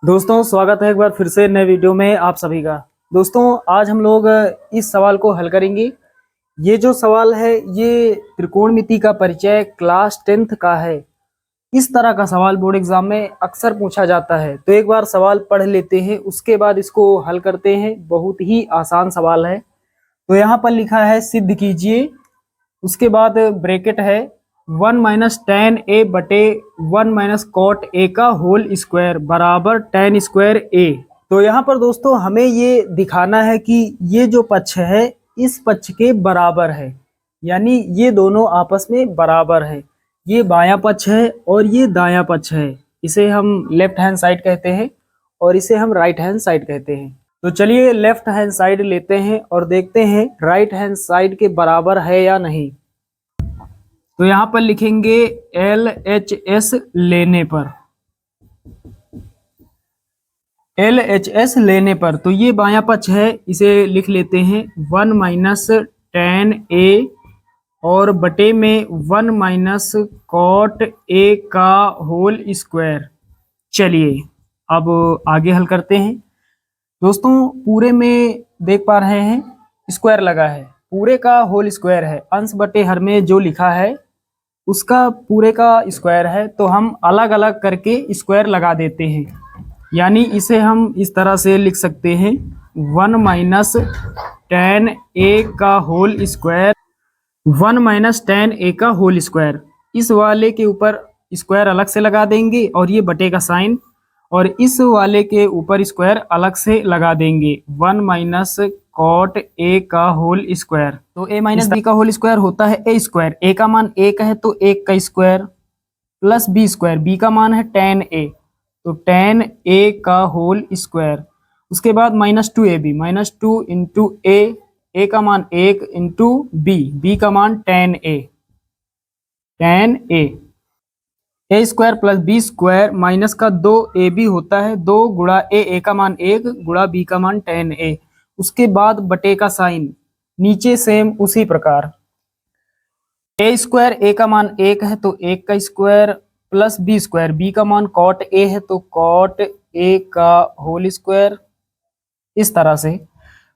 दोस्तों स्वागत है एक बार फिर से नए वीडियो में आप सभी का। दोस्तों आज हम लोग इस सवाल को हल करेंगे। ये जो सवाल है ये त्रिकोणमिति का परिचय क्लास 10th का है। इस तरह का सवाल बोर्ड एग्जाम में अक्सर पूछा जाता है, तो एक बार सवाल पढ़ लेते हैं, उसके बाद इसको हल करते हैं। बहुत ही आसान सवाल है। तो यहाँ पर लिखा है सिद्ध कीजिए, उसके बाद ब्रैकेट है 1 - tan a बटे 1 - cot a का होल स्क्वायर बराबर tan स्क्वायर a। तो यहाँ पर दोस्तों हमें ये दिखाना है कि ये जो पक्ष है इस पक्ष के बराबर है, यानी ये दोनों आपस में बराबर है। ये बायां पक्ष है और ये दायां पक्ष है। इसे हम लेफ्ट हैंड साइड कहते हैं और इसे हम राइट हैंड साइड कहते हैं। तो चलिए लेफ्ट हैंड साइड लेते हैं और देखते हैं राइट हैंड साइड के बराबर है या नहीं। तो यहाँ पर लिखेंगे LHS लेने पर, LHS लेने पर तो ये बायां पक्ष है, इसे लिख लेते हैं 1 - tan a और बटे में 1 - cot a का होल स्क्वायर। चलिए अब आगे हल करते हैं। दोस्तों पूरे में देख पा रहे हैं स्क्वायर लगा है, पूरे का होल स्क्वायर है, अंश बटे हर में जो लिखा है उसका पूरे का स्क्वायर है। तो हम अलग अलग करके स्क्वायर लगा देते हैं, यानी इसे हम इस तरह से लिख सकते हैं 1 - tan a का होल स्क्वायर, 1 - tan a का होल स्क्वायर। इस वाले के ऊपर स्क्वायर अलग से लगा देंगे और ये बटे का साइन, और इस वाले के ऊपर स्क्वायर अलग से लगा देंगे 1 - cot a का होल स्क्वायर। तो a - b का होल स्क्वायर होता है a स्क्वायर, a का मान 1 है तो 1 का square plus b square, b का मान है tan a तो tan a का होल स्क्वायर। उसके बाद -2ab, -2 इंटू a का मान 1 इंटू b का मान tan a, a square plus B square minus का 2ab होता है 2 गुणा a का मान 1 गुणा b का मान tan a। उसके बाद बटे का साइन, नीचे सेम उसी प्रकार a स्क्वायर, a का मान 1 है तो 1 का square plus b square, b का मान cot a है तो cot a का होल स्क्वायर, इस तरह से।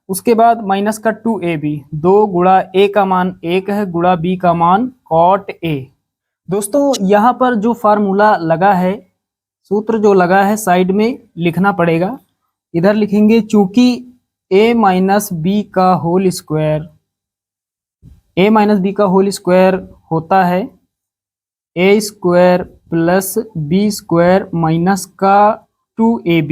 उसके बाद माइनस का 2ab, 2 गुणा a का मान 1 है गुणा b का मान cot a। दोस्तों यहाँ पर जो फार्मूला लगा है, सूत्र जो लगा है साइड में लिखना पड़ेगा। इधर लिखेंगे चूंकि a - b का होल स्क्वायर, a - b का होल स्क्वायर होता है a square plus b square minus का 2ab,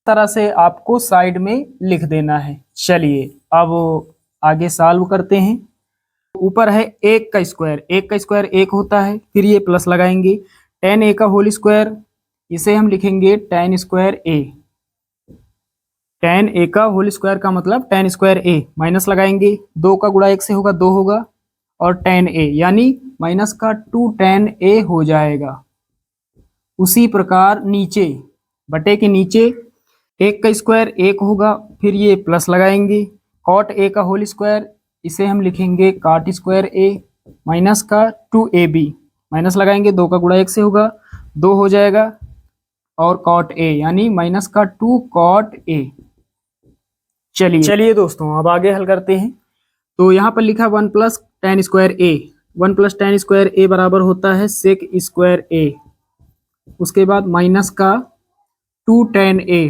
तरह से आपको साइड में लिख देना है। चलिए अब आगे सॉल्व करते हैं। ऊपर है 1 का स्क्वायर, 1 का स्क्वायर 1 होता है, फिर ये प्लस लगाएंगे tan a का होल स्क्वायर, इसे हम लिखेंगे tan square a, tan a का होल स्क्वायर का मतलब tan स्क्वायर a, माइनस लगाएंगे 2 का गुणा 1 से होगा 2 होगा और tan a यानी माइनस का 2 tan a हो जाएगा। उसी प्रकार नीचे बटे के नीचे 1 का स्क्वायर 1 होगा, फिर ये प्लस लगाएंगे cot a का होल स्क्वायर, इसे हम लिखेंगे cot स्क्वायर a माइनस का 2ab, माइनस लगाएंगे 2 का गुणा 1 से होगा 2 हो जाएगा और cot a यानी माइनस का 2 cot a। चलिए दोस्तों अब आगे हल करते हैं। तो यहाँ पर लिखा 1 + tan square a, 1 + tan square a बराबर होता है sec स्क्वायर a। उसके बाद माइनस का 2 tan a,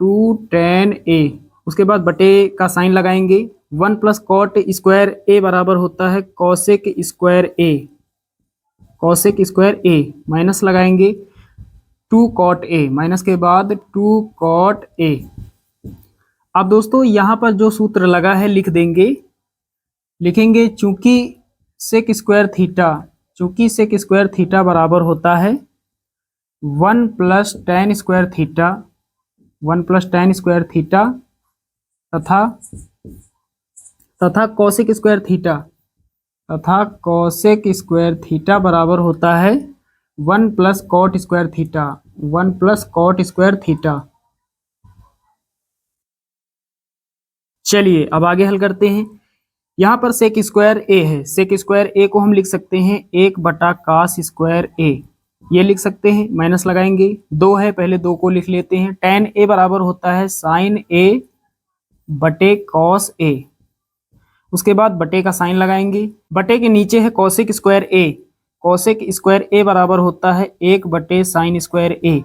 2 tan a, उसके बाद बटे का साइन लगाएंगे 1 + cot स्क्वायर a बराबर होता है cosec square a, cosec square a, minus लगाएंगे 2 cot a, माइनस के बाद 2 cot a। अब दोस्तों यहाँ पर जो सूत्र लगा है लिख देंगे, लिखेंगे चूंकि sec स्क्वायर थीटा बराबर होता है 1 + tan square theta, 1 + tan square theta तथा cosec स्क्वायर थीटा, तथा cosec स्क्वायर थीटा बराबर होता है 1 + cot square theta, 1 + cot square theta. चलिए अब आगे हल करते हैं। यहाँ पर sec स्क्वायर a है, sec स्क्वायर a को हम लिख सकते हैं 1 बटा cos स्क्वायर a, ये लिख सकते हैं, माइनस लगाएंगे। 2 है, पहले 2 को लिख लेते हैं। tan a बराबर होता है साइन a बटे कॉस a। उसके बाद बटे का साइन लगाएंगे। बटे के नीचे है cosec square a। Cosec square a बराबर होता है 1 बटे साइन स्क्वायर a।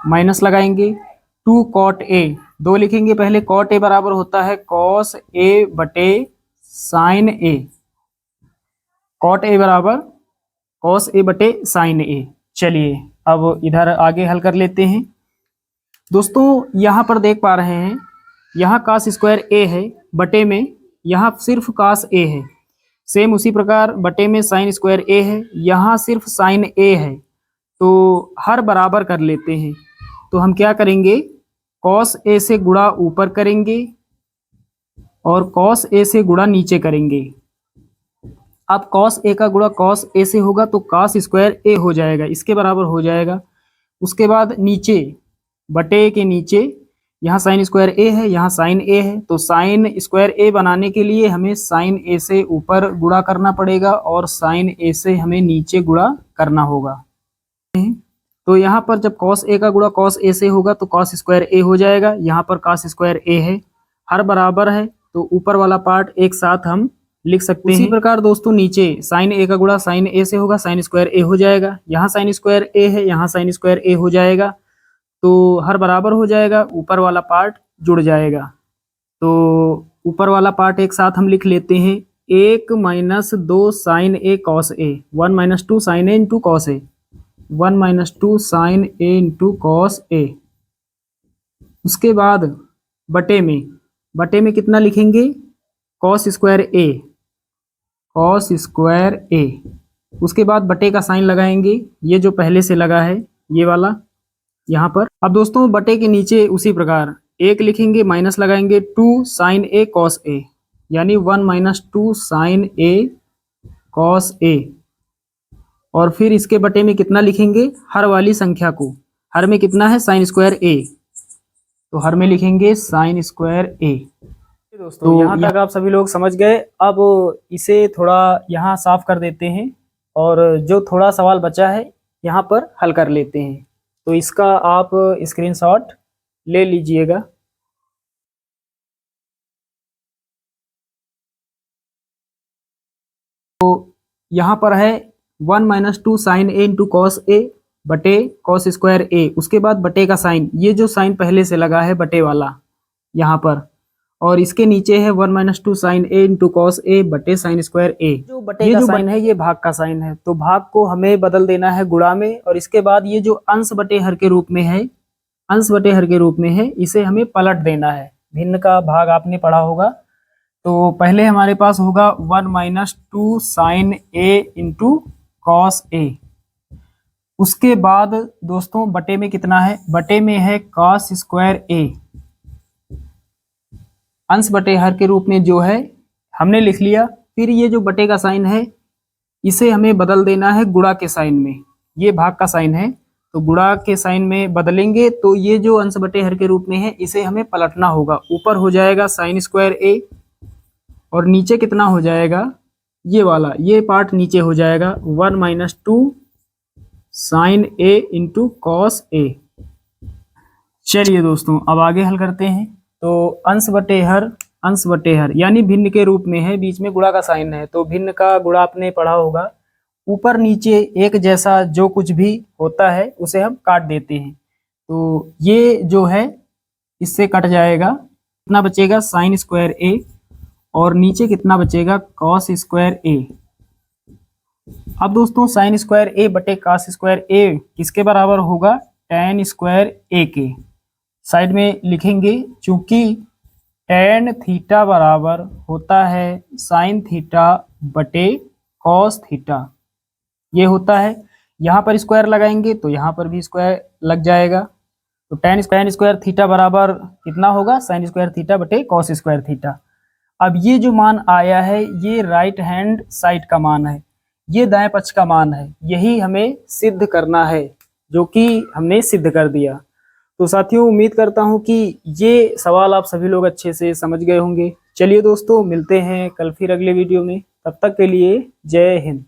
माइनस लगाएंगे। 2 कॉट a, 2 लिखेंगे पहले। कॉट a बराबर होता है कॉस a बटे साइन a। कॉट a बराबर कॉस a बटे साइन a। चलिए अब इधर आगे हल कर लेते हैं। दोस्तों यहाँ पर देख पा रहे हैं, यहाँ कास स्क्वायर a है, बटे में यहाँ सिर्फ कास a है। सेम उसी प्रकार बटे में साइन स्क्वायर a है, यहाँ सिर्फ साइन a है। तो हर बराबर कर लेते हैं। तो हम क्या करेंगे, कॉस a से गुणा ऊपर करेंगे और कॉस a से गुणा नीचे करेंगे। अब कॉस a का गुणा कॉस a से होगा तो कॉस स्क्वायर a हो जाएगा, इसके बराबर हो जाएगा। उसके बाद नीचे बटे के नीचे यहाँ साइन स्क्वायर a है, यहाँ साइन a है, तो साइन स्क्वायर a बनाने के लिए हमें साइन a से ऊपर गुणा करना पड़ेगा और साइन a से हमें नीचे गुणा करना होगा। तो यहाँ पर जब cos a का गुणा cos a से होगा तो cos स्क्वायर a हो जाएगा। यहाँ पर cos स्क्वायर a है, हर बराबर है तो ऊपर वाला पार्ट एक साथ हम लिख सकते हैं। इसी प्रकार दोस्तों नीचे साइन a का गुणा साइन a से होगा, साइन स्क्वायर a हो जाएगा। यहाँ साइन स्क्वायर a है, यहाँ साइन स्क्वायर a हो जाएगा, तो हर बराबर हो जाएगा, ऊपर वाला पार्ट जुड़ जाएगा। तो ऊपर वाला पार्ट एक साथ हम लिख लेते हैं। 1 minus 2 sine a cos a, 1 minus 2 sine a into cos a, 1 minus 2 sine a into cos a। उसके बाद बटे में कितना लिखेंगे, cos square a, cos square a। उसके बाद बटे का साइन लगाएंगे, ये जो पहले से लगा है ये वाला यहाँ पर। अब दोस्तों बटे के नीचे उसी प्रकार 1 लिखेंगे, माइनस लगाएंगे 2 साइन a कॉस a, यानी 1 minus 2 sine a cos a। और फिर इसके बटे में कितना लिखेंगे, हर वाली संख्या को। हर में कितना है, साइन स्क्वायर a, तो हर में लिखेंगे साइन स्क्वायर a। दोस्तों तो यहाँ तक आप सभी लोग समझ गए। अब इसे थोड़ा यहाँ साफ कर देते हैं और जो थोड़ा सवाल बचा है यहाँ पर हल कर लेते हैं। तो इसका आप स्क्रीनशॉट ले लीजिएगा। तो यहाँ पर है 1 minus 2 sine a into cos a बटे कॉस स्क्वायर a। उसके बाद बटे का साइन, ये जो साइन पहले से लगा है बटे वाला यहाँ पर, और इसके नीचे है 1 minus 2 sine a into cos a बटे साइन स्क्वायर a। जो बटे का साइन है ये भाग का साइन है, तो भाग को हमें बदल देना है गुणा में। और इसके बाद ये जो अंश बटे हर के रूप में है, अंश बटे हर के रूप में है, इसे हमें पलट देना है। भिन्न का भाग आपने पढ़ा होगा। तो पहले हमारे पास होगा 1 minus 2 sine a into cos a। उसके बाद दोस्तों बटे में कितना है, बटे में है कॉस स्क्वायर a। अंश बटे हर के रूप में जो है हमने लिख लिया। फिर ये जो बटे का साइन है इसे हमें बदल देना है गुणा के साइन में। ये भाग का साइन है तो गुणा के साइन में बदलेंगे, तो ये जो अंश बटे हर के रूप में है इसे हमें पलटना होगा। ऊपर हो जाएगा साइन स्क्वायर a और नीचे कितना हो जाएगा, ये वाला, ये पार्ट नीचे हो जाएगा 1 minus 2 sine a into cos a। चलिए दोस्तों अब आगे हल करते हैं। तो अंश बटे हर यानी भिन्न के रूप में है, बीच में गुणा का साइन है, तो भिन्न का गुणा आपने पढ़ा होगा। ऊपर नीचे एक जैसा जो कुछ भी होता है उसे हम काट देते हैं। तो ये जो है इससे कट जाएगा, कितना बचेगा, साइन स्क्वायर a, और नीचे कितना बचेगा, कॉस स्क्वायर a। अब दोस्तों साइन स्क्वायर a बटे कॉस स्क्वायर a किसके बराबर होगा, tan स्क्वायर a के। साइड में लिखेंगे, चूंकि tan थीटा बराबर होता है साइन थीटा बटे कॉस थीटा, ये होता है। यहाँ पर स्क्वायर लगाएंगे तो यहाँ पर भी स्क्वायर लग जाएगा। तो tan स्क्वायर थीटा बराबर कितना होगा, साइन स्क्वायर थीटा बटे कॉस स्क्वायर थीटा। अब ये जो मान आया है ये राइट हैंड साइड का मान है, ये दाएं पक्ष का मान है। यही हमें सिद्ध करना है, जो कि हमने सिद्ध कर दिया। तो साथियों उम्मीद करता हूं कि ये सवाल आप सभी लोग अच्छे से समझ गए होंगे। चलिए दोस्तों मिलते हैं कल फिर अगले वीडियो में, तब तक के लिए जय हिंद।